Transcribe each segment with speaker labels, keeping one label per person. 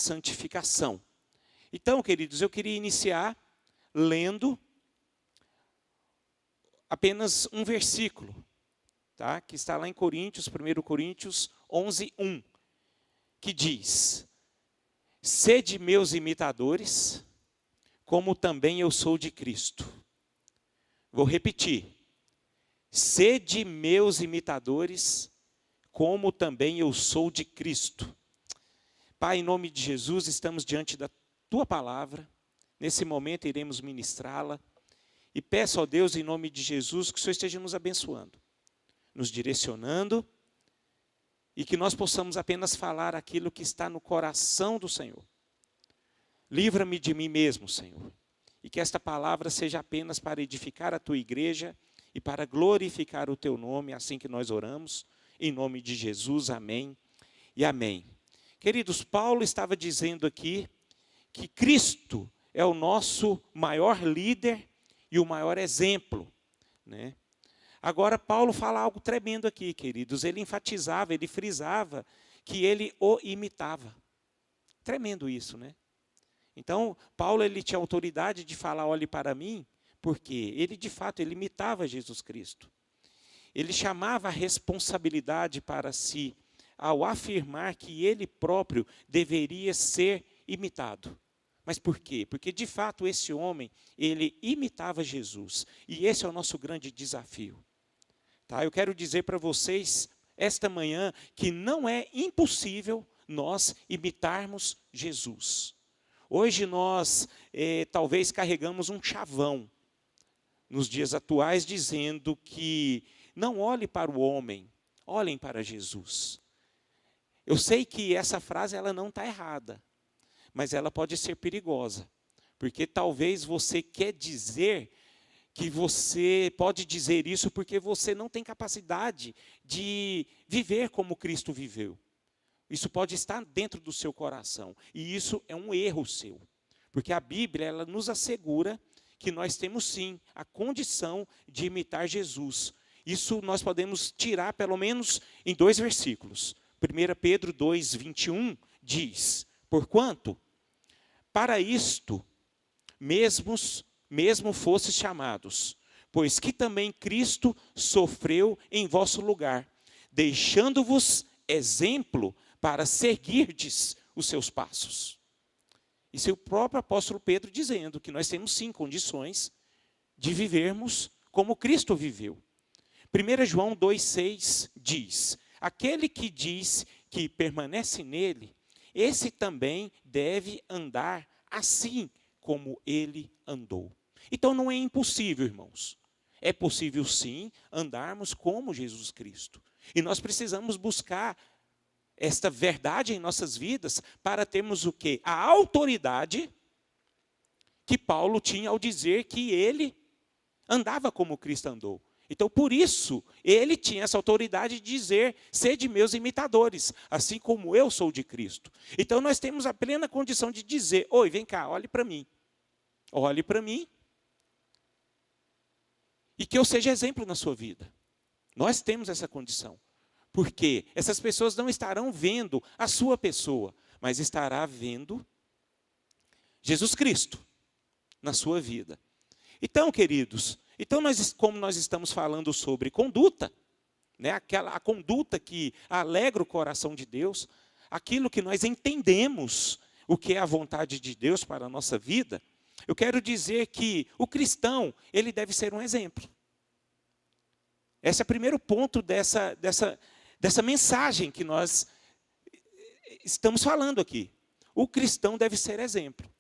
Speaker 1: santificação. Então, queridos, eu queria iniciar lendo apenas um versículo, tá? Que está lá em Coríntios, 1 Coríntios 11:1, que diz: sede meus imitadores, como também eu sou de Cristo. Vou repetir: sede meus imitadores, como também eu sou de Cristo. Pai, em nome de Jesus, estamos diante da Tua palavra. Nesse momento iremos ministrá-la. E peço ao Deus, em nome de Jesus, que o Senhor esteja nos abençoando, nos direcionando, e que nós possamos apenas falar aquilo que está no coração do Senhor. Livra-me de mim mesmo, Senhor. E que esta palavra seja apenas para edificar a Tua igreja e para glorificar o Teu nome, assim que nós oramos. Em nome de Jesus, amém e amém. Queridos, Paulo estava dizendo aqui que Cristo é o nosso maior líder e o maior exemplo, né? Agora, Paulo fala algo tremendo aqui, queridos. Ele enfatizava, ele frisava que ele o imitava. Tremendo isso, né? Então, Paulo, ele tinha autoridade de falar, olhe para mim, porque ele, de fato, ele imitava Jesus Cristo. Ele chamava a responsabilidade para si, ao afirmar que ele próprio deveria ser imitado. Mas por quê? Porque, de fato, esse homem, ele imitava Jesus. E esse é o nosso grande desafio. Tá? Eu quero dizer para vocês, esta manhã, que não é impossível nós imitarmos Jesus. Hoje nós, talvez, carregamos um chavão, nos dias atuais, dizendo que não olhe para o homem, olhem para Jesus. Eu sei que essa frase ela não está errada, mas ela pode ser perigosa, porque talvez você quer dizer que você pode dizer isso porque você não tem capacidade de viver como Cristo viveu. Isso pode estar dentro do seu coração, e isso é um erro seu, porque a Bíblia ela nos assegura que nós temos sim a condição de imitar Jesus. Isso nós podemos tirar pelo menos em 2 versículos. 1 Pedro 2:21 diz: porquanto, para isto mesmo fostes chamados, pois que também Cristo sofreu em vosso lugar, deixando-vos exemplo para seguirdes os seus passos. Isso é o próprio apóstolo Pedro dizendo que nós temos sim condições de vivermos como Cristo viveu. 1 João 2,6 diz: aquele que diz que permanece nele, esse também deve andar assim como ele andou. Então não é impossível, irmãos. É possível sim andarmos como Jesus Cristo. E nós precisamos buscar esta verdade em nossas vidas para termos o quê? A autoridade que Paulo tinha ao dizer que ele andava como Cristo andou. Então, por isso, ele tinha essa autoridade de dizer: sede meus imitadores, assim como eu sou de Cristo. Então, nós temos a plena condição de dizer: oi, vem cá, olhe para mim. Olhe para mim. E que eu seja exemplo na sua vida. Nós temos essa condição. Porque essas pessoas não estarão vendo a sua pessoa, mas estará vendo Jesus Cristo na sua vida. Então, queridos, como nós estamos falando sobre conduta, né, a conduta que alegra o coração de Deus, aquilo que nós entendemos o que é a vontade de Deus para a nossa vida, eu quero dizer que o cristão, ele deve ser um exemplo. Esse é o primeiro ponto dessa mensagem que nós estamos falando aqui. O cristão deve ser exemplo.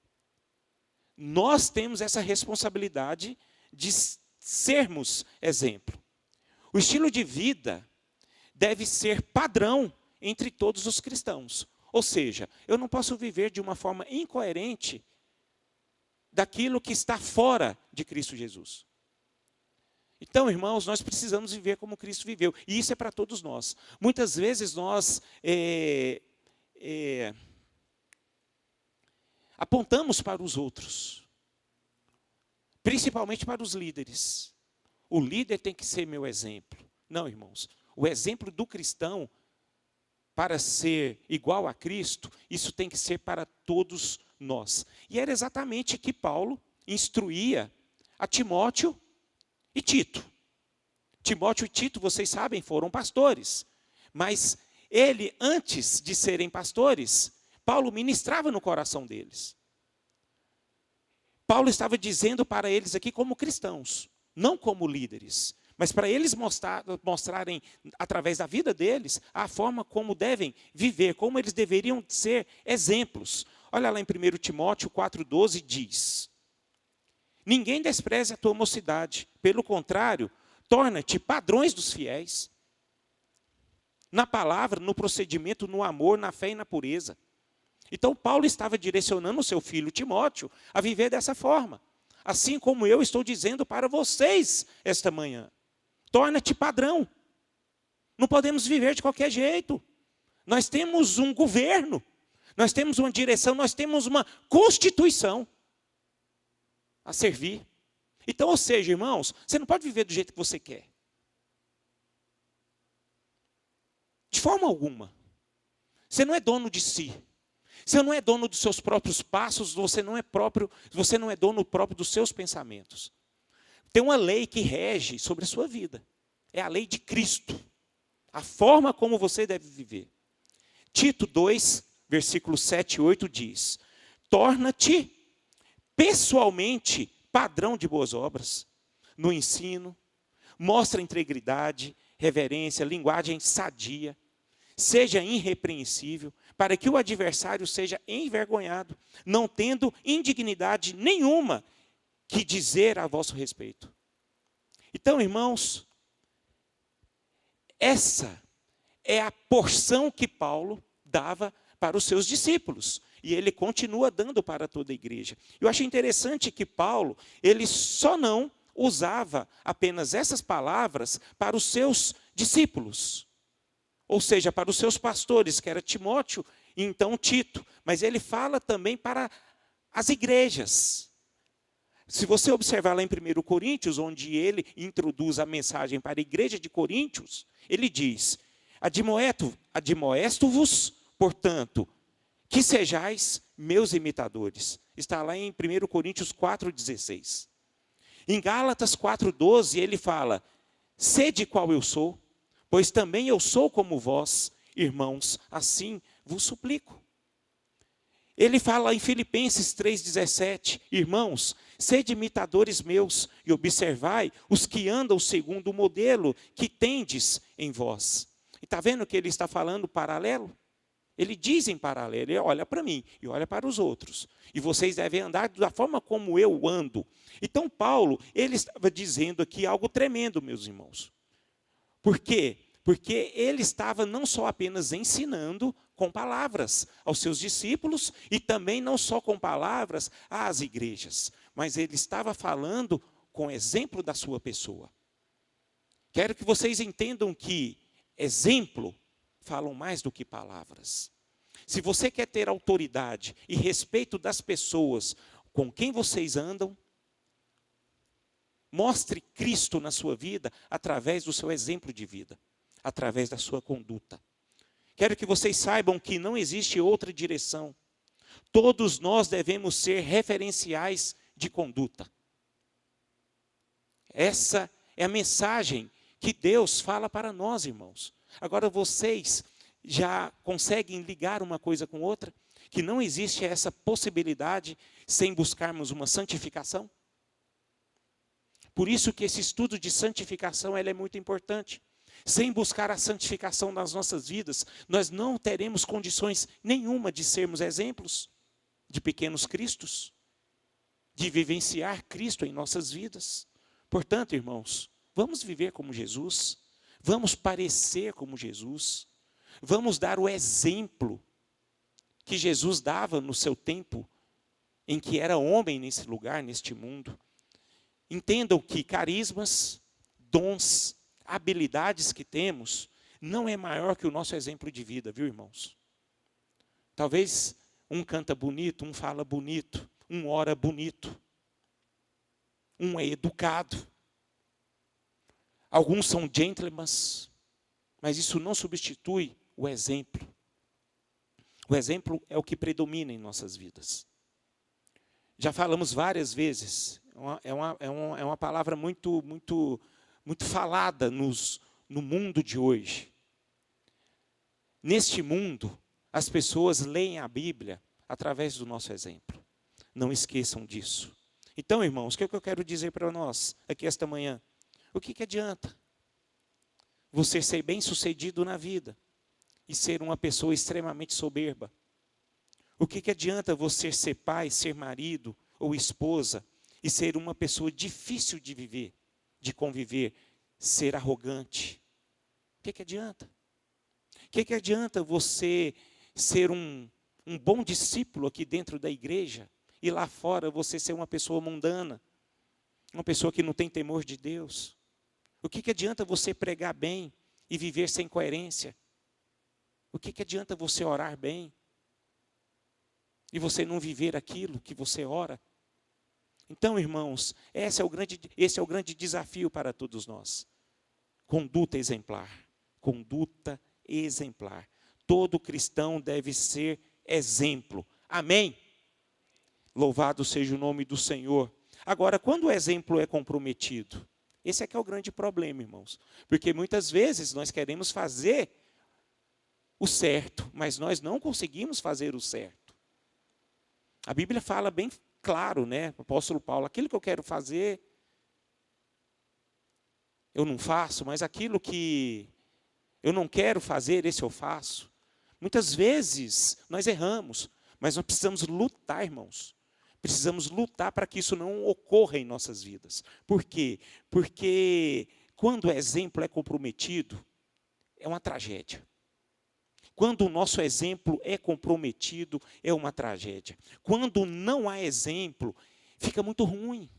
Speaker 1: Nós temos essa responsabilidade de sermos exemplo. O estilo de vida deve ser padrão entre todos os cristãos. Ou seja, eu não posso viver de uma forma incoerente daquilo que está fora de Cristo Jesus. Então, irmãos, nós precisamos viver como Cristo viveu. E isso é para todos nós. Muitas vezes nós apontamos para os outros. Principalmente para os líderes. O líder tem que ser meu exemplo. Não, irmãos. O exemplo do cristão para ser igual a Cristo, isso tem que ser para todos nós. E era exatamente que Paulo instruía a Timóteo e Tito. Timóteo e Tito, vocês sabem, foram pastores. Mas ele, antes de serem pastores, Paulo ministrava no coração deles. Paulo estava dizendo para eles aqui como cristãos, não como líderes, mas para eles mostrarem, através da vida deles, a forma como devem viver, como eles deveriam ser exemplos. Olha lá em 1 Timóteo 4,12 diz: ninguém despreze a tua mocidade, pelo contrário, torna-te padrões dos fiéis, na palavra, no procedimento, no amor, na fé e na pureza. Então Paulo estava direcionando o seu filho Timóteo a viver dessa forma. Assim como eu estou dizendo para vocês esta manhã. Torna-te padrão. Não podemos viver de qualquer jeito. Nós temos um governo, nós temos uma direção, nós temos uma constituição a servir. Então, ou seja, irmãos, você não pode viver do jeito que você quer. De forma alguma. Você não é dono de si. Você não é dono dos seus próprios passos, você não é dono próprio dos seus pensamentos. Tem uma lei que rege sobre a sua vida. É a lei de Cristo. A forma como você deve viver. Tito 2, versículos 7 e 8 diz: torna-te pessoalmente padrão de boas obras, no ensino, mostra integridade, reverência, linguagem sadia, seja irrepreensível, para que o adversário seja envergonhado, não tendo indignidade nenhuma que dizer a vosso respeito. Então, irmãos, essa é a porção que Paulo dava para os seus discípulos. E ele continua dando para toda a igreja. Eu achei interessante que Paulo, ele só não usava apenas essas palavras para os seus discípulos. Ou seja, para os seus pastores, que era Timóteo e então Tito. Mas ele fala também para as igrejas. Se você observar lá em 1 Coríntios, onde ele introduz a mensagem para a igreja de Coríntios, ele diz: admoesto-vos, portanto, que sejais meus imitadores. Está lá em 1 Coríntios 4,16. Em Gálatas 4,12, ele fala: sede qual eu sou, pois também eu sou como vós, irmãos, assim vos suplico. Ele fala em Filipenses 3,17, irmãos, sede imitadores meus e observai os que andam segundo o modelo que tendes em vós. E está vendo que ele está falando paralelo? Ele diz em paralelo, ele olha para mim e olha para os outros. E vocês devem andar da forma como eu ando. Então Paulo, ele estava dizendo aqui algo tremendo, meus irmãos. Por quê? Porque ele estava não só apenas ensinando com palavras aos seus discípulos e também não só com palavras às igrejas, mas ele estava falando com exemplo da sua pessoa. Quero que vocês entendam que exemplo falam mais do que palavras. Se você quer ter autoridade e respeito das pessoas com quem vocês andam, mostre Cristo na sua vida através do seu exemplo de vida, através da sua conduta. Quero que vocês saibam que não existe outra direção. Todos nós devemos ser referenciais de conduta. Essa é a mensagem que Deus fala para nós, irmãos. Agora vocês já conseguem ligar uma coisa com outra? Que não existe essa possibilidade sem buscarmos uma santificação? Por isso que esse estudo de santificação é muito importante. Sem buscar a santificação nas nossas vidas, nós não teremos condições nenhuma de sermos exemplos de pequenos cristos, de vivenciar Cristo em nossas vidas. Portanto, irmãos, vamos viver como Jesus, vamos parecer como Jesus, vamos dar o exemplo que Jesus dava no seu tempo, em que era homem nesse lugar, neste mundo. Entendam que carismas, dons, habilidades que temos, não é maior que o nosso exemplo de vida, viu, irmãos? Talvez um canta bonito, um fala bonito, um ora bonito, um é educado. Alguns são gentlemen, mas isso não substitui o exemplo. O exemplo é o que predomina em nossas vidas. Já falamos várias vezes, é uma palavra muito falada no mundo de hoje. Neste mundo, as pessoas leem a Bíblia através do nosso exemplo. Não esqueçam disso. Então, irmãos, o que eu quero dizer para nós aqui esta manhã? O que adianta você ser bem-sucedido na vida e ser uma pessoa extremamente soberba? O que adianta você ser pai, ser marido ou esposa e ser uma pessoa difícil de viver, de conviver, ser arrogante? O que adianta? O que adianta você ser um bom discípulo aqui dentro da igreja e lá fora você ser uma pessoa mundana, uma pessoa que não tem temor de Deus? O que adianta você pregar bem e viver sem coerência? O que adianta você orar bem e você não viver aquilo que você ora? Então, irmãos, esse é o grande desafio para todos nós. Conduta exemplar. Conduta exemplar. Todo cristão deve ser exemplo. Amém? Louvado seja o nome do Senhor. Agora, quando o exemplo é comprometido, esse é que é o grande problema, irmãos. Porque muitas vezes nós queremos fazer o certo, mas nós não conseguimos fazer o certo. A Bíblia fala bem claro, né? O apóstolo Paulo, aquilo que eu quero fazer, eu não faço, mas aquilo que eu não quero fazer, esse eu faço. Muitas vezes nós erramos, mas nós precisamos lutar, irmãos. Precisamos lutar para que isso não ocorra em nossas vidas. Por quê? Porque quando o exemplo é comprometido, é uma tragédia. Quando o nosso exemplo é comprometido, é uma tragédia. Quando não há exemplo, fica muito ruim.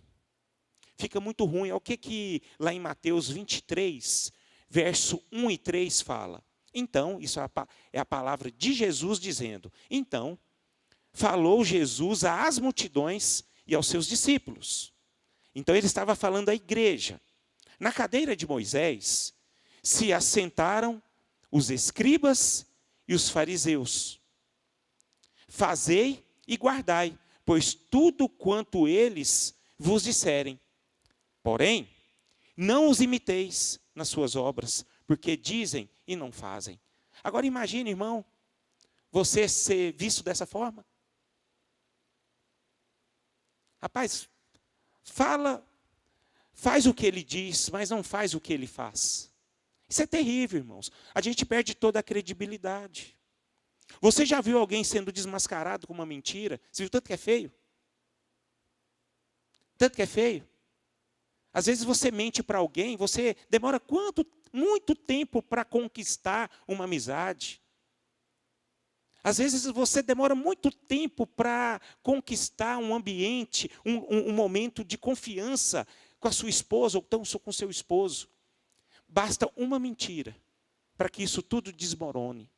Speaker 1: Fica muito ruim. É o que lá em Mateus 23, verso 1 e 3 fala. Então, isso é a palavra de Jesus dizendo. Então, falou Jesus às multidões e aos seus discípulos. Então, ele estava falando à igreja. Na cadeira de Moisés, se assentaram os escribas e os fariseus. Fazei e guardai, pois tudo quanto eles vos disserem. Porém, não os imiteis nas suas obras, porque dizem e não fazem. Agora imagine, irmão, você ser visto dessa forma. Rapaz, faz o que ele diz, mas não faz o que ele faz. Isso é terrível, irmãos. A gente perde toda a credibilidade. Você já viu alguém sendo desmascarado com uma mentira? Você viu tanto que é feio? Tanto que é feio. Às vezes você mente para alguém, você demora muito tempo para conquistar uma amizade. Às vezes você demora muito tempo para conquistar um ambiente, um momento de confiança com a sua esposa ou então com o seu esposo. Basta uma mentira para que isso tudo desmorone.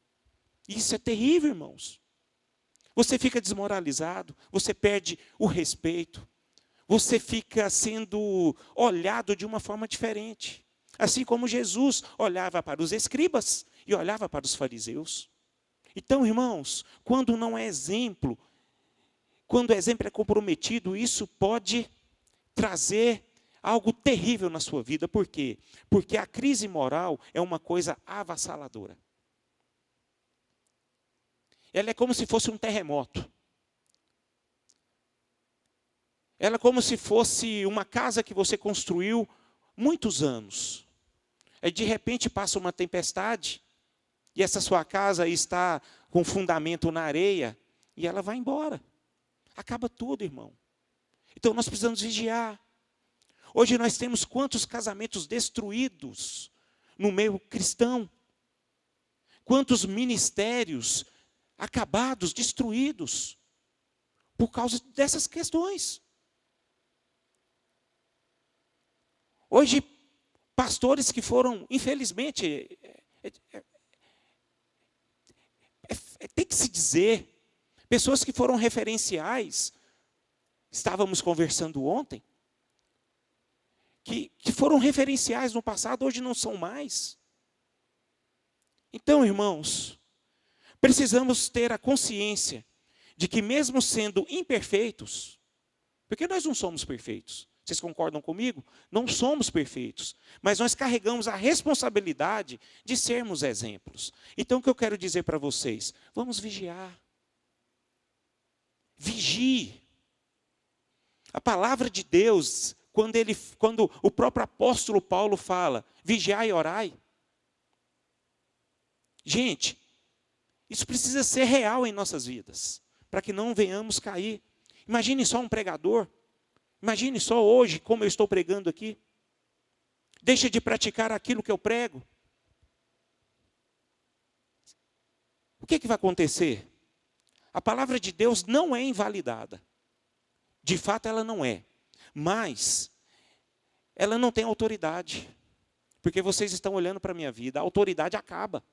Speaker 1: Isso é terrível, irmãos. Você fica desmoralizado, você perde o respeito, você fica sendo olhado de uma forma diferente. Assim como Jesus olhava para os escribas e olhava para os fariseus. Então, irmãos, quando não é exemplo, quando o exemplo é comprometido, isso pode trazer algo terrível na sua vida. Por quê? Porque a crise moral é uma coisa avassaladora. Ela é como se fosse um terremoto. Ela é como se fosse uma casa que você construiu muitos anos. Aí, de repente, passa uma tempestade, e essa sua casa está com fundamento na areia, e ela vai embora. Acaba tudo, irmão. Então, nós precisamos vigiar. Hoje nós temos quantos casamentos destruídos no meio cristão? Quantos ministérios acabados, destruídos, por causa dessas questões. Hoje, pastores que foram, infelizmente, tem que se dizer, pessoas que foram referenciais, estávamos conversando ontem, que foram referenciais no passado, hoje não são mais. Então, irmãos, precisamos ter a consciência de que mesmo sendo imperfeitos, porque nós não somos perfeitos, vocês concordam comigo? Não somos perfeitos, mas nós carregamos a responsabilidade de sermos exemplos. Então o que eu quero dizer para vocês? Vamos vigiar. Vigie. A palavra de Deus, quando o próprio apóstolo Paulo fala, vigiai e orai. Gente, isso precisa ser real em nossas vidas, para que não venhamos cair. Imagine só um pregador. Imagine só hoje como eu estou pregando aqui. Deixa de praticar aquilo que eu prego. O que vai acontecer? A palavra de Deus não é invalidada. De fato ela não é. Mas ela não tem autoridade. Porque vocês estão olhando para a minha vida, a autoridade acaba.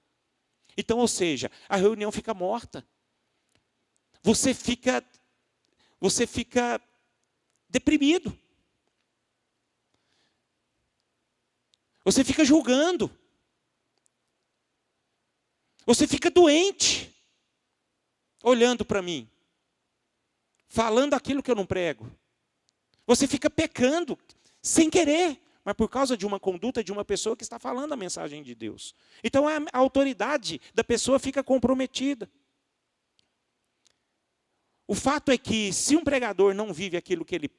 Speaker 1: Então, ou seja, a reunião fica morta. Você fica deprimido. Você fica julgando. Você fica doente. Olhando para mim. Falando aquilo que eu não prego. Você fica pecando sem querer, mas por causa de uma conduta de uma pessoa que está falando a mensagem de Deus. Então a autoridade da pessoa fica comprometida. O fato é que se um pregador não vive aquilo que ele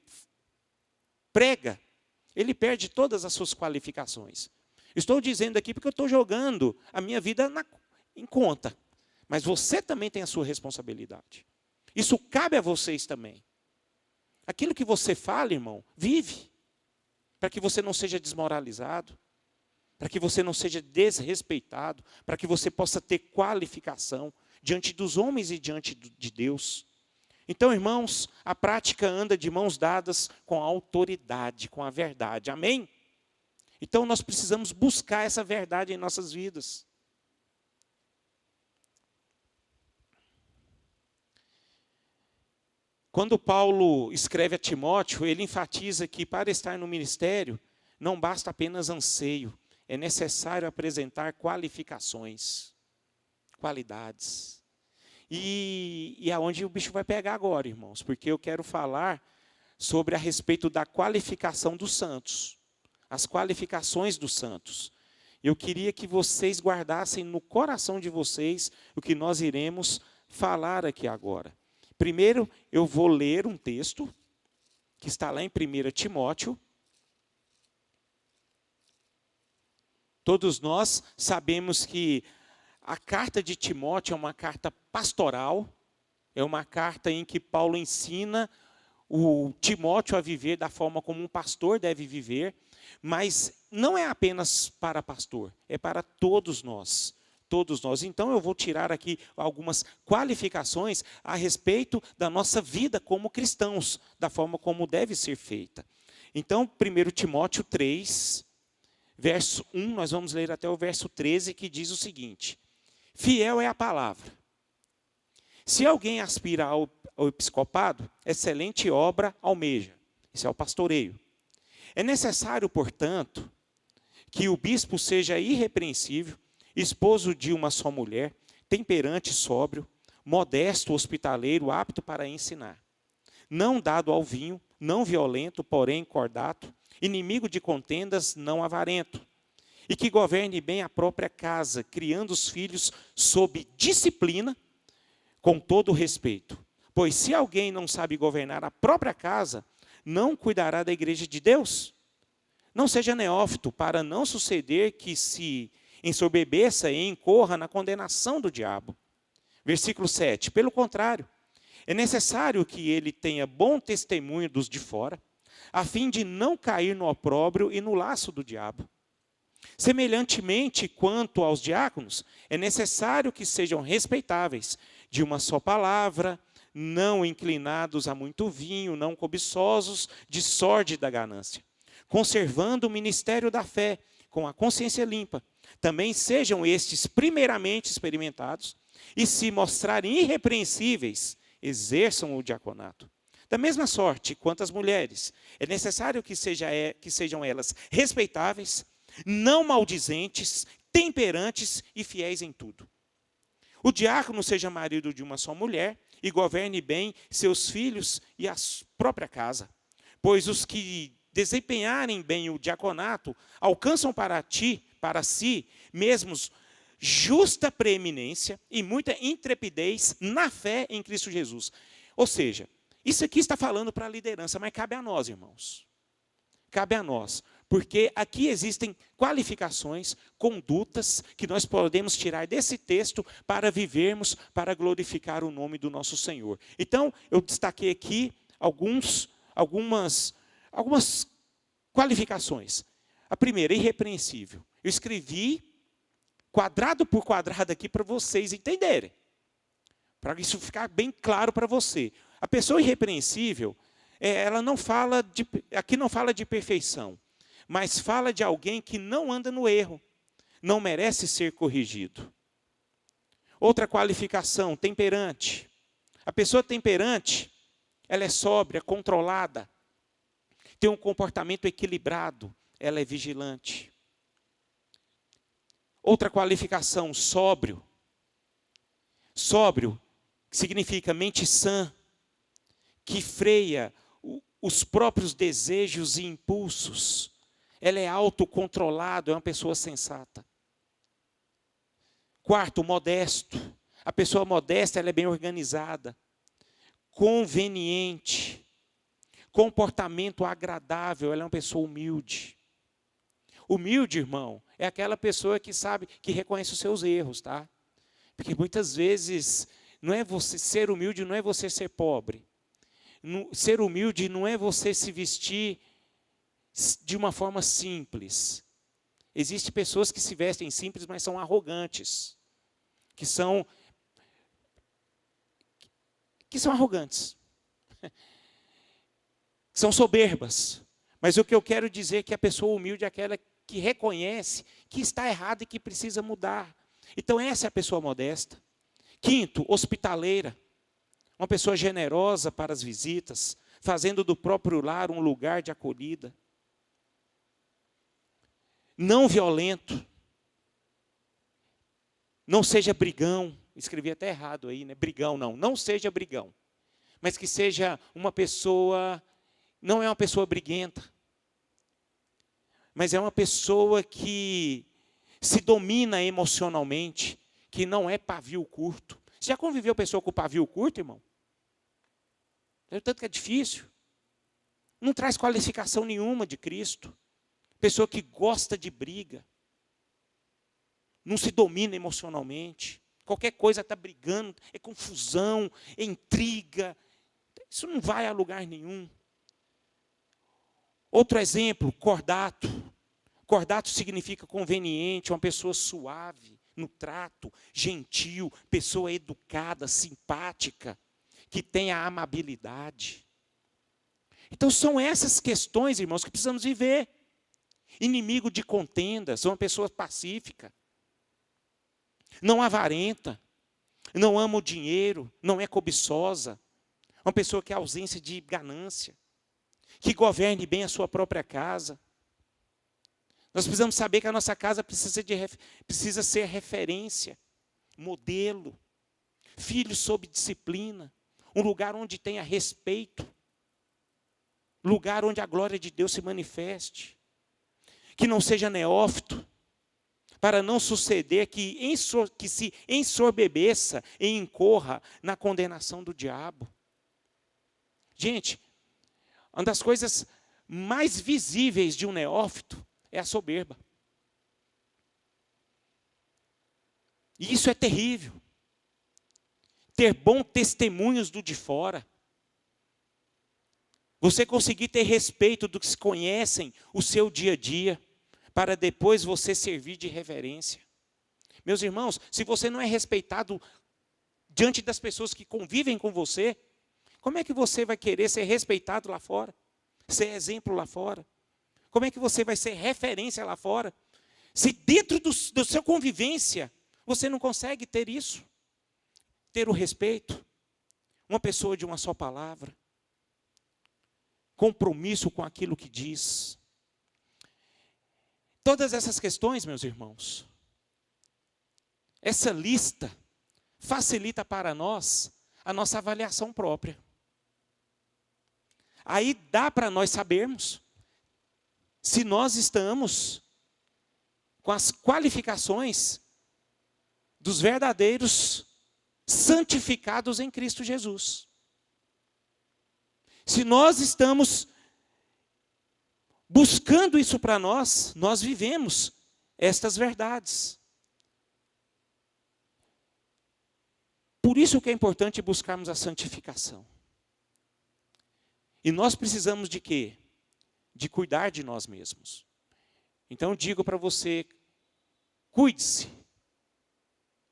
Speaker 1: prega, ele perde todas as suas qualificações. Estou dizendo aqui porque eu estou jogando a minha vida em conta. Mas você também tem a sua responsabilidade. Isso cabe a vocês também. Aquilo que você fala, irmão, vive. Para que você não seja desmoralizado. Para que você não seja desrespeitado. Para que você possa ter qualificação diante dos homens e diante de Deus. Então, irmãos, a prática anda de mãos dadas com a autoridade, com a verdade. Amém? Então, nós precisamos buscar essa verdade em nossas vidas. Quando Paulo escreve a Timóteo, ele enfatiza que para estar no ministério, não basta apenas anseio, é necessário apresentar qualificações, qualidades. E aonde o bicho vai pegar agora, irmãos? Porque eu quero falar sobre a respeito da qualificação dos santos, as qualificações dos santos. Eu queria que vocês guardassem no coração de vocês o que nós iremos falar aqui agora. Primeiro, eu vou ler um texto que está lá em 1 Timóteo. Todos nós sabemos que a carta de Timóteo é uma carta pastoral, é uma carta em que Paulo ensina o Timóteo a viver da forma como um pastor deve viver, mas não é apenas para pastor, é para todos nós. Todos nós. Então eu vou tirar aqui algumas qualificações a respeito da nossa vida como cristãos, da forma como deve ser feita. Então, 1 Timóteo 3, verso 1, nós vamos ler até o verso 13, que diz o seguinte: fiel é a palavra. Se alguém aspira ao episcopado, excelente obra almeja. Isso é o pastoreio. É necessário, portanto, que o bispo seja irrepreensível, esposo de uma só mulher, temperante, sóbrio, modesto, hospitaleiro, apto para ensinar. Não dado ao vinho, não violento, porém cordato, inimigo de contendas, não avarento. E que governe bem a própria casa, criando os filhos sob disciplina, com todo respeito. Pois se alguém não sabe governar a própria casa, não cuidará da igreja de Deus. Não seja neófito, para não suceder que se ensoberbeça e incorra na condenação do diabo. Versículo 7. Pelo contrário, é necessário que ele tenha bom testemunho dos de fora, a fim de não cair no opróbrio e no laço do diabo. Semelhantemente, quanto aos diáconos, é necessário que sejam respeitáveis, de uma só palavra, não inclinados a muito vinho, não cobiçosos de sórdida ganância, conservando o ministério da fé com a consciência limpa. Também sejam estes primeiramente experimentados e, se mostrarem irrepreensíveis, exerçam o diaconato. Da mesma sorte, quanto às mulheres, é necessário que sejam elas respeitáveis, não maldizentes, temperantes e fiéis em tudo. O diácono seja marido de uma só mulher e governe bem seus filhos e a própria casa. Pois os que desempenharem bem o diaconato alcançam para si mesmos justa preeminência e muita intrepidez na fé em Cristo Jesus. Ou seja, isso aqui está falando para a liderança, mas cabe a nós, irmãos. Cabe a nós. Porque aqui existem qualificações, condutas que nós podemos tirar desse texto para vivermos, para glorificar o nome do nosso Senhor. Então, eu destaquei aqui algumas qualificações. A primeira, irrepreensível. Eu escrevi quadrado por quadrado aqui para vocês entenderem. Para isso ficar bem claro para você. A pessoa irrepreensível, ela não fala aqui não fala de perfeição, mas fala de alguém que não anda no erro, não merece ser corrigido. Outra qualificação, temperante. A pessoa temperante, ela é sóbria, controlada, tem um comportamento equilibrado, ela é vigilante. Outra qualificação, sóbrio. Sóbrio significa mente sã, que freia os próprios desejos e impulsos. Ela é autocontrolada, é uma pessoa sensata. Quarto, modesto. A pessoa modesta, ela é bem organizada, conveniente, comportamento agradável, ela é uma pessoa humilde. Humilde, irmão, é aquela pessoa que sabe, que reconhece os seus erros, tá? Porque muitas vezes não é você ser humilde, não é você ser pobre. Ser humilde não é você se vestir de uma forma simples. Existem pessoas que se vestem simples, mas são arrogantes. Que são arrogantes. São soberbas. Mas o que eu quero dizer é que a pessoa humilde é aquela que reconhece que está errado e que precisa mudar. Então essa é a pessoa modesta. Quinto, hospitaleira. Uma pessoa generosa para as visitas, fazendo do próprio lar um lugar de acolhida. Não violento. Não seja brigão. Escrevi até errado aí, né? Brigão não. Não seja brigão. Mas que seja uma pessoa, não é uma pessoa briguenta. Mas é uma pessoa que se domina emocionalmente, que não é pavio curto. Você já conviveu pessoa com pavio curto, irmão? Tanto que é difícil. Não traz qualificação nenhuma de Cristo. Pessoa que gosta de briga. Não se domina emocionalmente. Qualquer coisa está brigando, é confusão, é intriga. Isso não vai a lugar nenhum. Outro exemplo, cordato. Cordato significa conveniente, uma pessoa suave no trato, gentil, pessoa educada, simpática, que tem a amabilidade. Então são essas questões, irmãos, que precisamos viver. Inimigo de contendas, uma pessoa pacífica, não avarenta, não ama o dinheiro, não é cobiçosa, uma pessoa que é ausência de ganância, que governe bem a sua própria casa. Nós precisamos saber que a nossa casa precisa ser referência, modelo, filho sob disciplina, um lugar onde tenha respeito, lugar onde a glória de Deus se manifeste, que não seja neófito, para não suceder que se ensorbebeça e incorra na condenação do diabo. Gente, uma das coisas mais visíveis de um neófito é a soberba. E isso é terrível. Ter bons testemunhos do de fora. Você conseguir ter respeito do que se conhecem o seu dia a dia, para depois você servir de reverência. Meus irmãos, se você não é respeitado diante das pessoas que convivem com você, como é que você vai querer ser respeitado lá fora? Ser exemplo lá fora? Como é que você vai ser referência lá fora? Se dentro do seu convivência, você não consegue ter isso. Ter o respeito. Uma pessoa de uma só palavra. Compromisso com aquilo que diz. Todas essas questões, meus irmãos, essa lista facilita para nós a nossa avaliação própria. Aí dá para nós sabermos se nós estamos com as qualificações dos verdadeiros santificados em Cristo Jesus. Se nós estamos buscando isso para nós, nós vivemos estas verdades. Por isso que é importante buscarmos a santificação. E nós precisamos de quê? De cuidar de nós mesmos. Então digo para você, cuide-se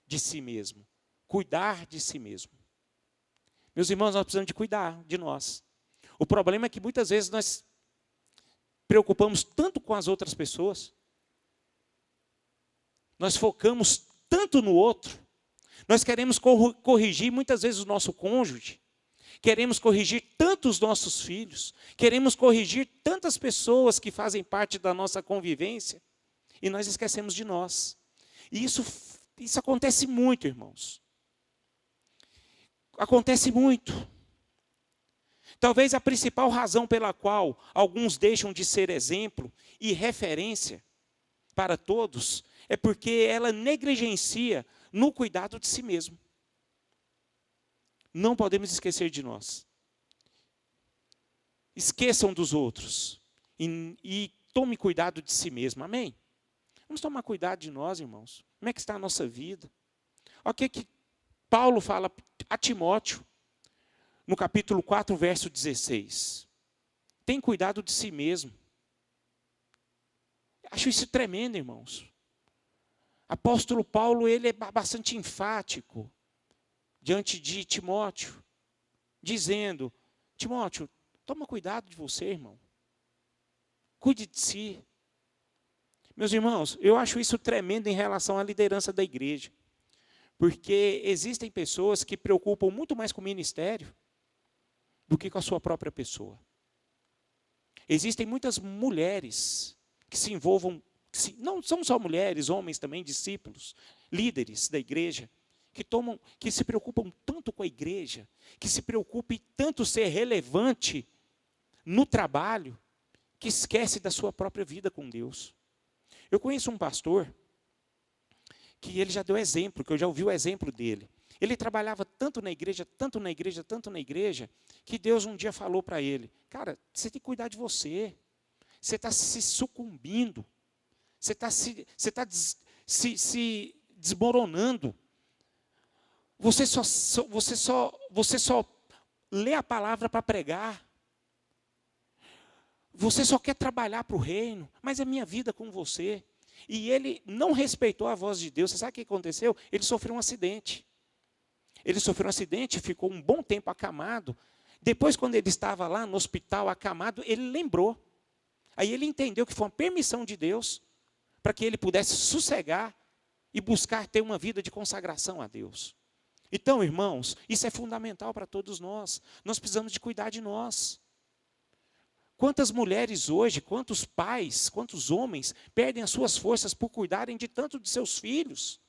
Speaker 1: de si mesmo. Cuidar de si mesmo. Meus irmãos, nós precisamos de cuidar de nós. O problema é que muitas vezes nós preocupamos tanto com as outras pessoas, nós focamos tanto no outro, nós queremos corrigir muitas vezes o nosso cônjuge, queremos corrigir tanto os nossos filhos, queremos corrigir tantas pessoas que fazem parte da nossa convivência, e nós esquecemos de nós. E isso acontece muito, irmãos. Acontece muito. Talvez a principal razão pela qual alguns deixam de ser exemplo e referência para todos é porque ela negligencia no cuidado de si mesmo. Não podemos esquecer de nós. Esqueçam dos outros e tome cuidado de si mesmo. Amém? Vamos tomar cuidado de nós, irmãos. Como é que está a nossa vida? Olha o que Paulo fala a Timóteo, no capítulo 4, verso 16. Tem cuidado de si mesmo. Acho isso tremendo, irmãos. Apóstolo Paulo, ele é bastante enfático diante de Timóteo, dizendo, Timóteo, toma cuidado de você, irmão. Cuide de si. Meus irmãos, eu acho isso tremendo em relação à liderança da igreja. Porque existem pessoas que preocupam muito mais com o ministério do que com a sua própria pessoa. Existem muitas mulheres que se envolvam, não são só mulheres, homens também, discípulos, líderes da igreja, que se preocupam tanto com a igreja, que se preocupam tanto ser relevante no trabalho, que esquece da sua própria vida com Deus. Eu conheço um pastor que ele já deu exemplo, que eu já ouvi o exemplo dele. Ele trabalhava tanto na igreja, tanto na igreja, tanto na igreja, que Deus um dia falou para ele, cara, você tem que cuidar de você. Você está se sucumbindo. Você está se desmoronando. Você só lê a palavra para pregar. Você só quer trabalhar para o reino, mas é minha vida com você. E ele não respeitou a voz de Deus. Você sabe o que aconteceu? Ele sofreu um acidente. Ele sofreu um acidente, ficou um bom tempo acamado. Depois, quando ele estava lá no hospital acamado, ele lembrou. Aí ele entendeu que foi uma permissão de Deus para que ele pudesse sossegar e buscar ter uma vida de consagração a Deus. Então, irmãos, isso é fundamental para todos nós. Nós precisamos de cuidar de nós. Quantas mulheres hoje, quantos pais, quantos homens perdem as suas forças por cuidarem de tanto de seus filhos?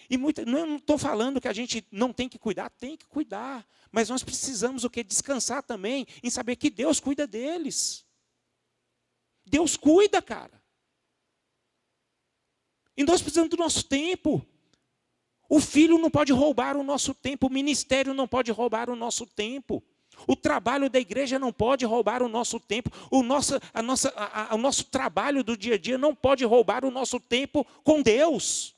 Speaker 1: E não estou falando que a gente não tem que cuidar, tem que cuidar. Mas nós precisamos o quê? Descansar também em saber que Deus cuida deles. Deus cuida, cara. E nós precisamos do nosso tempo. O filho não pode roubar o nosso tempo, o ministério não pode roubar o nosso tempo. O trabalho da igreja não pode roubar o nosso tempo. O nosso trabalho do dia a dia não pode roubar o nosso tempo com Deus.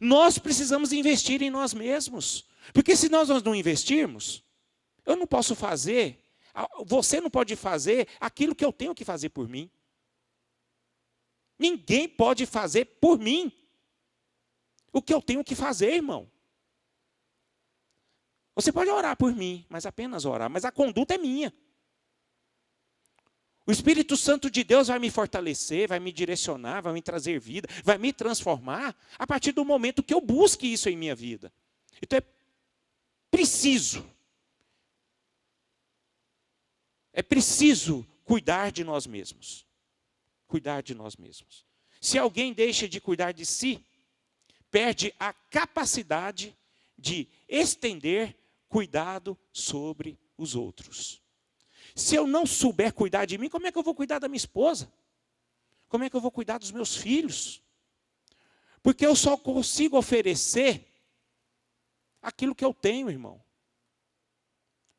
Speaker 1: Nós precisamos investir em nós mesmos. Porque se nós não investirmos, eu não posso fazer, você não pode fazer aquilo que eu tenho que fazer por mim. Ninguém pode fazer por mim o que eu tenho que fazer, irmão. Você pode orar por mim, mas apenas orar. Mas a conduta é minha. O Espírito Santo de Deus vai me fortalecer, vai me direcionar, vai me trazer vida, vai me transformar a partir do momento que eu busque isso em minha vida. Então é preciso cuidar de nós mesmos. Cuidar de nós mesmos. Se alguém deixa de cuidar de si, perde a capacidade de estender cuidado sobre os outros. Se eu não souber cuidar de mim, como é que eu vou cuidar da minha esposa? Como é que eu vou cuidar dos meus filhos? Porque eu só consigo oferecer aquilo que eu tenho, irmão,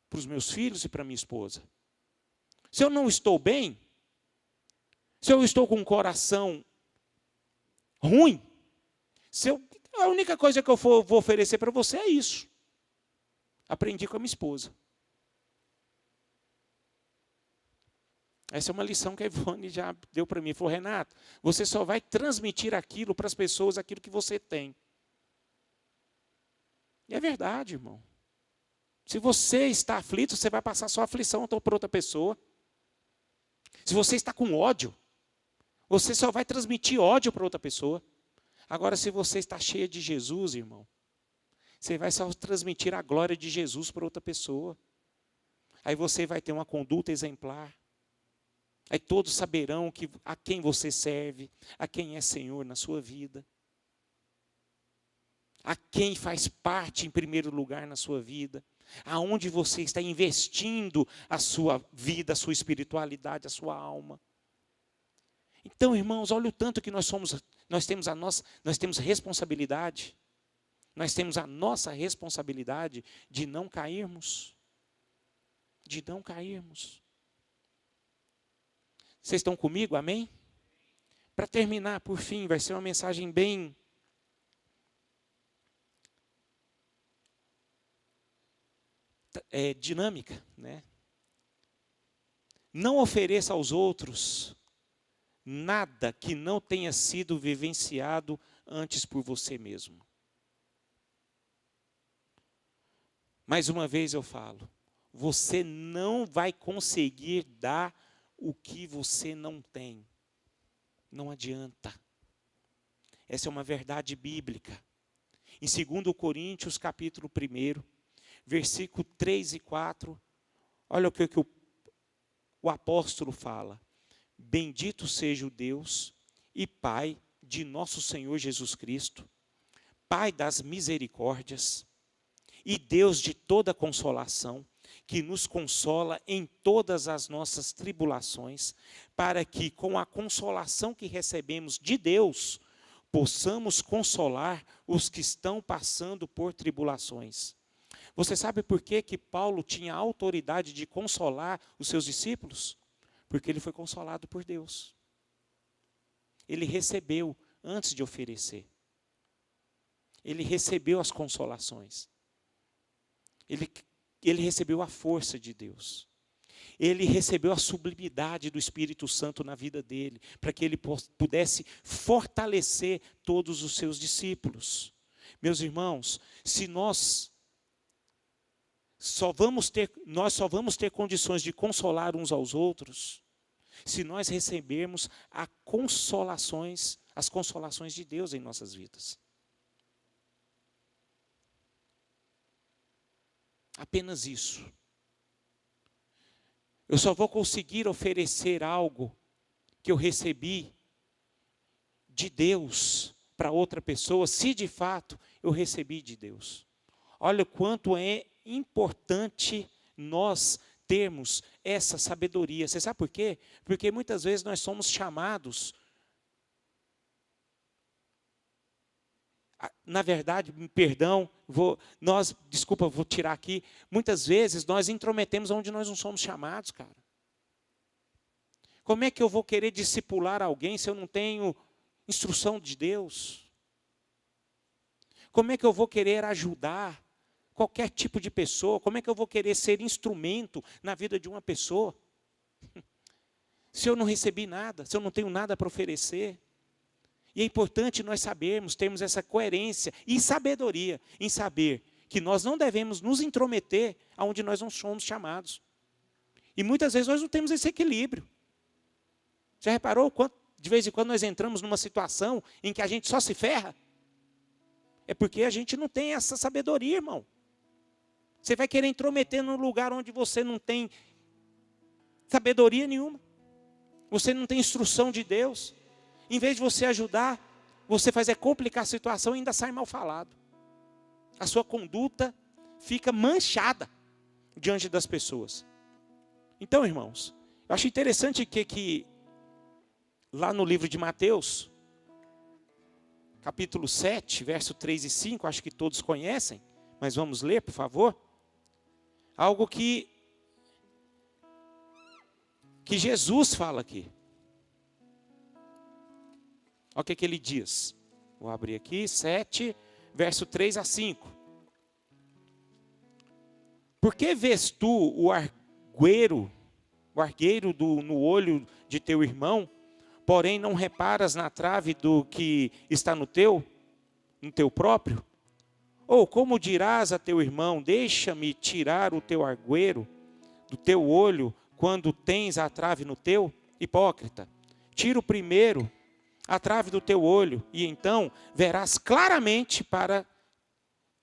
Speaker 1: para os meus filhos e para minha esposa. Se eu não estou bem, se eu estou com um coração ruim, a única coisa que eu vou oferecer para você é isso. Aprendi com a minha esposa. Essa é uma lição que a Ivone já deu para mim. Falou, Renato, você só vai transmitir aquilo para as pessoas, aquilo que você tem. E é verdade, irmão. Se você está aflito, você vai passar sua aflição para outra pessoa. Se você está com ódio, você só vai transmitir ódio para outra pessoa. Agora, se você está cheia de Jesus, irmão, você vai só transmitir a glória de Jesus para outra pessoa. Aí você vai ter uma conduta exemplar. Aí todos saberão a quem você serve, a quem é Senhor na sua vida. A quem faz parte em primeiro lugar na sua vida. Aonde você está investindo a sua vida, a sua espiritualidade, a sua alma. Então, irmãos, olha o tanto que nós temos responsabilidade. Nós temos a nossa responsabilidade de não cairmos. De não cairmos. Vocês estão comigo? Amém? Para terminar, por fim, vai ser uma mensagem bem dinâmica, né? Não ofereça aos outros nada que não tenha sido vivenciado antes por você mesmo. Mais uma vez eu falo, você não vai conseguir dar o que você não tem. Não adianta. Essa é uma verdade bíblica. Em 2 Coríntios, capítulo 1, versículo 3 e 4, olha o que o apóstolo fala. Bendito seja o Deus e Pai de nosso Senhor Jesus Cristo, Pai das misericórdias e Deus de toda consolação, que nos consola em todas as nossas tribulações, para que, com a consolação que recebemos de Deus, possamos consolar os que estão passando por tribulações. Você sabe por que Paulo tinha a autoridade de consolar os seus discípulos? Porque ele foi consolado por Deus. Ele recebeu antes de oferecer. Ele recebeu as consolações. Ele recebeu a força de Deus. Ele recebeu a sublimidade do Espírito Santo na vida dele, para que ele pudesse fortalecer todos os seus discípulos. Meus irmãos, se nós só vamos ter condições de consolar uns aos outros, se nós recebermos as consolações de Deus em nossas vidas. Apenas isso. Eu só vou conseguir oferecer algo que eu recebi de Deus para outra pessoa, se de fato eu recebi de Deus. Olha o quanto é importante nós termos essa sabedoria. Você sabe por quê? Porque muitas vezes nós somos chamados, na verdade, perdão, vou tirar aqui. Muitas vezes nós intrometemos onde nós não somos chamados, cara. Como é que eu vou querer discipular alguém se eu não tenho instrução de Deus? Como é que eu vou querer ajudar qualquer tipo de pessoa? Como é que eu vou querer ser instrumento na vida de uma pessoa? Se eu não recebi nada, se eu não tenho nada para oferecer. E é importante nós termos essa coerência e sabedoria em saber que nós não devemos nos intrometer aonde nós não somos chamados. E muitas vezes nós não temos esse equilíbrio. Já reparou quanto de vez em quando nós entramos numa situação em que a gente só se ferra? É porque a gente não tem essa sabedoria, irmão. Você vai querer intrometer num lugar onde você não tem sabedoria nenhuma. Você não tem instrução de Deus. Em vez de você ajudar, você faz complicar a situação e ainda sai mal falado. a sua conduta fica manchada diante das pessoas. Então, irmãos, eu acho interessante que lá no livro de Mateus, capítulo 7, verso 3 e 5, acho que todos conhecem, mas vamos ler, por favor. Algo que Jesus fala aqui. Olha o que ele diz. Vou abrir aqui, 7, verso 3 a 5. Por que vês tu o argueiro no olho de teu irmão, porém não reparas na trave do que está no teu próprio? Ou como dirás a teu irmão, deixa-me tirar o teu argueiro do teu olho, quando tens a trave no teu? Hipócrita, tira o primeiro a trave do teu olho, e então verás claramente para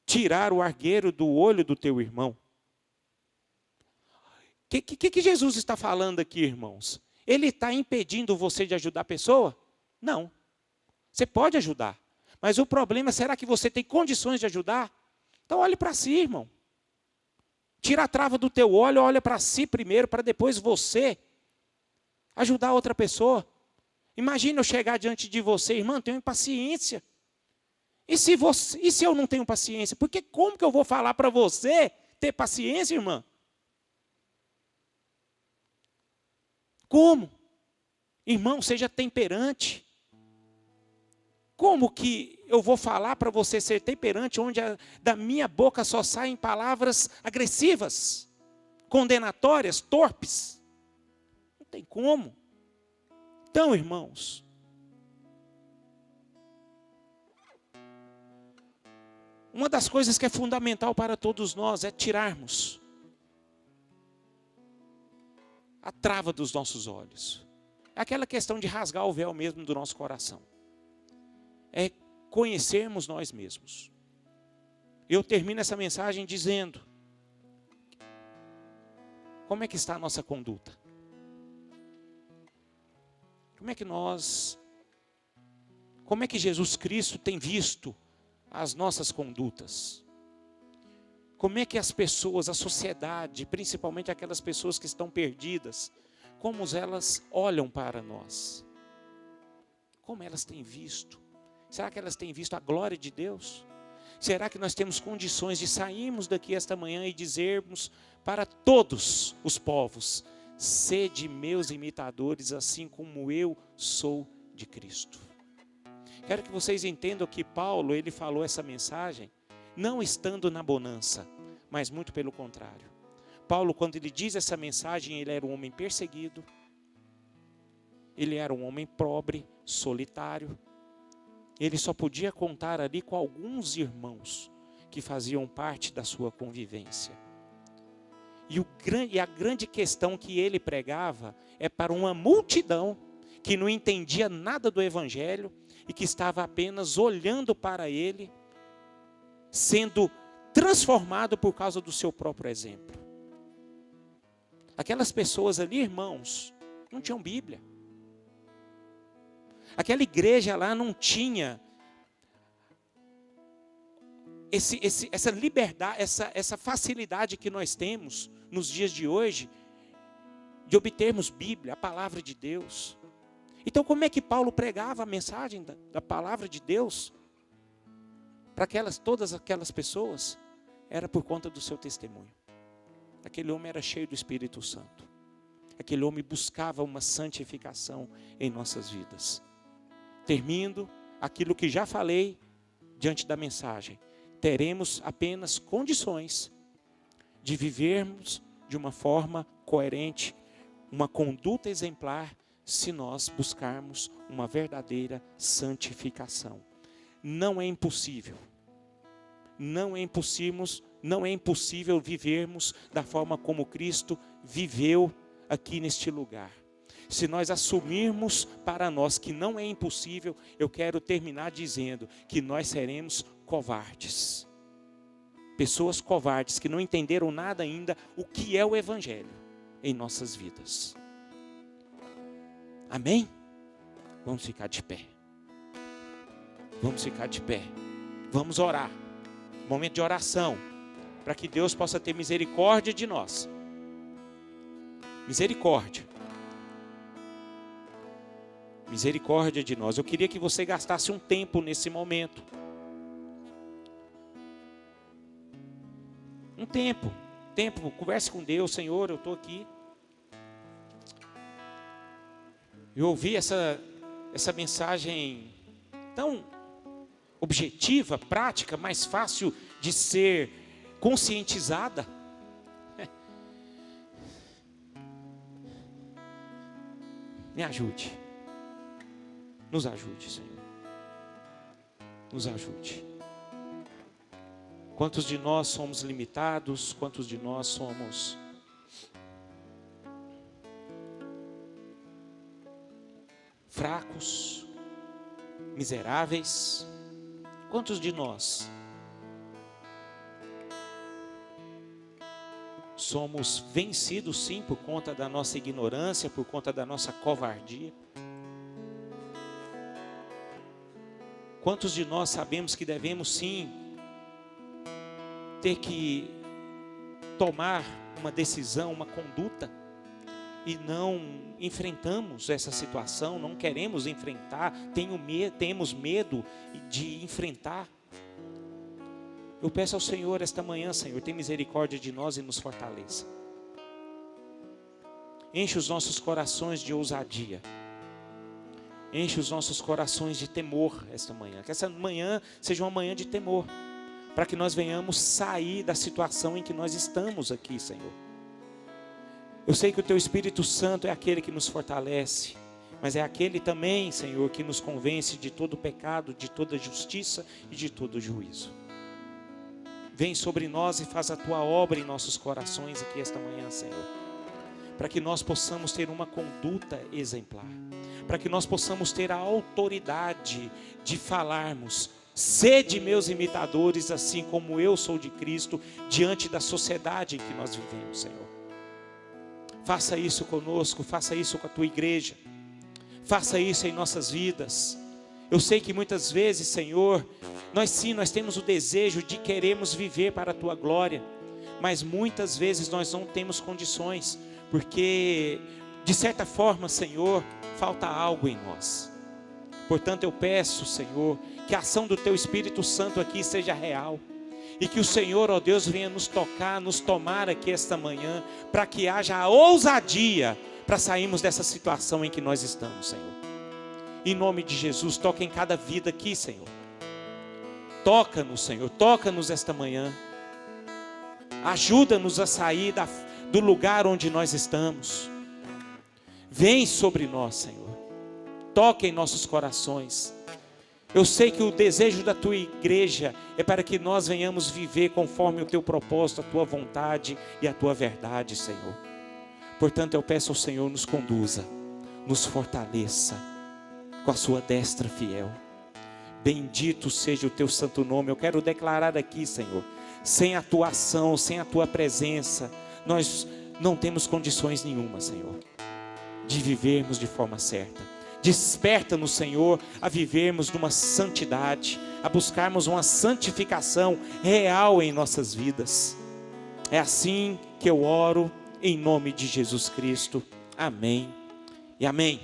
Speaker 1: tirar o argueiro do olho do teu irmão. O que Jesus está falando aqui, irmãos? Ele está impedindo você de ajudar a pessoa? Não. Você pode ajudar. Mas o problema, será que você tem condições de ajudar? Então olhe para si, irmão. Tira a trava do teu olho, olha para si primeiro, para depois você ajudar outra pessoa. Imagina eu chegar diante de você, irmão, tenho paciência. E se eu não tenho paciência? Porque como que eu vou falar para você ter paciência, irmã? Como? Irmão, seja temperante. Como que eu vou falar para você ser temperante, onde da minha boca só saem palavras agressivas, condenatórias, torpes? Não tem como. Então, irmãos, uma das coisas que é fundamental para todos nós é tirarmos a trava dos nossos olhos. É aquela questão de rasgar o véu mesmo do nosso coração. É conhecermos nós mesmos. Eu termino essa mensagem dizendo: como é que está a nossa conduta? Como é que Jesus Cristo tem visto as nossas condutas? Como é que as pessoas, a sociedade, principalmente aquelas pessoas que estão perdidas, como elas olham para nós? Como elas têm visto? Será que elas têm visto a glória de Deus? Será que nós temos condições de sairmos daqui esta manhã e dizermos para todos os povos: sede meus imitadores, assim como eu sou de Cristo? Quero que vocês entendam que Paulo, ele falou essa mensagem não estando na bonança, mas muito pelo contrário. Paulo, quando ele diz essa mensagem, ele era um homem perseguido, ele era um homem pobre, solitário. Ele só podia contar ali com alguns irmãos que faziam parte da sua convivência. E a grande questão que ele pregava é para uma multidão que não entendia nada do Evangelho e que estava apenas olhando para ele, sendo transformado por causa do seu próprio exemplo. Aquelas pessoas ali, irmãos, não tinham Bíblia. Aquela igreja lá não tinha essa liberdade, essa facilidade que nós temos nos dias de hoje de obtermos Bíblia, a palavra de Deus. Então, como é que Paulo pregava a mensagem da palavra de Deus para todas aquelas pessoas? Era por conta do seu testemunho. Aquele homem era cheio do Espírito Santo. Aquele homem buscava uma santificação em nossas vidas. Termino aquilo que já falei diante da mensagem. Teremos apenas condições de vivermos de uma forma coerente, uma conduta exemplar, se nós buscarmos uma verdadeira santificação. Não é impossível. Não é impossível vivermos da forma como Cristo viveu aqui neste lugar. Se nós assumirmos para nós que não é impossível, eu quero terminar dizendo que nós seremos covardes. Pessoas covardes que não entenderam nada ainda o que é o Evangelho em nossas vidas. Amém? Vamos ficar de pé. Vamos ficar de pé. Vamos orar. Momento de oração, para que Deus possa ter misericórdia de nós. Misericórdia. Misericórdia de nós. Eu queria que você gastasse um tempo nesse momento. Um tempo, converse com Deus. Senhor, eu estou aqui. Eu ouvi essa mensagem tão objetiva, prática, mais fácil de ser conscientizada. Me ajude. Nos ajude, Senhor. Nos ajude. Quantos de nós somos limitados? Quantos de nós somos fracos, miseráveis? Quantos de nós somos vencidos, sim, por conta da nossa ignorância, por conta da nossa covardia? Quantos de nós sabemos que devemos, sim, ter que tomar uma decisão, uma conduta, e não enfrentamos essa situação, não queremos enfrentar, temos medo de enfrentar? Eu peço ao Senhor esta manhã, Senhor, tenha misericórdia de nós e nos fortaleça. Enche os nossos corações de ousadia. Enche os nossos corações de temor esta manhã. Que essa manhã seja uma manhã de temor, para que nós venhamos sair da situação em que nós estamos aqui, Senhor. Eu sei que o Teu Espírito Santo é aquele que nos fortalece, mas é aquele também, Senhor, que nos convence de todo pecado, de toda justiça e de todo juízo. Vem sobre nós e faz a Tua obra em nossos corações aqui esta manhã, Senhor, para que nós possamos ter uma conduta exemplar, para que nós possamos ter a autoridade de falarmos: sede meus imitadores, assim como eu sou de Cristo, diante da sociedade em que nós vivemos, Senhor. Faça isso conosco, faça isso com a Tua igreja, faça isso em nossas vidas. Eu sei que muitas vezes, Senhor, nós temos o desejo de queremos viver para a Tua glória, mas muitas vezes nós não temos condições, porque de certa forma, Senhor, falta algo em nós. Portanto, eu peço, Senhor, que a ação do Teu Espírito Santo aqui seja real, e que o Senhor, ó Deus, venha nos tocar, nos tomar aqui esta manhã, para que haja a ousadia para sairmos dessa situação em que nós estamos, Senhor. Em nome de Jesus, toca em cada vida aqui, Senhor. Toca-nos, Senhor, toca-nos esta manhã. Ajuda-nos a sair do lugar onde nós estamos. Vem sobre nós, Senhor. Toca em nossos corações. Eu sei que o desejo da Tua igreja é para que nós venhamos viver conforme o Teu propósito, a Tua vontade e a Tua verdade, Senhor. Portanto, eu peço ao Senhor, nos conduza, nos fortaleça com a Sua destra fiel. Bendito seja o Teu santo nome. Eu quero declarar aqui, Senhor, sem a Tua ação, sem a Tua presença, nós não temos condições nenhuma, Senhor, de vivermos de forma certa. Desperta-nos, Senhor, a vivermos numa santidade, a buscarmos uma santificação real em nossas vidas. É assim que eu oro, em nome de Jesus Cristo. Amém e amém.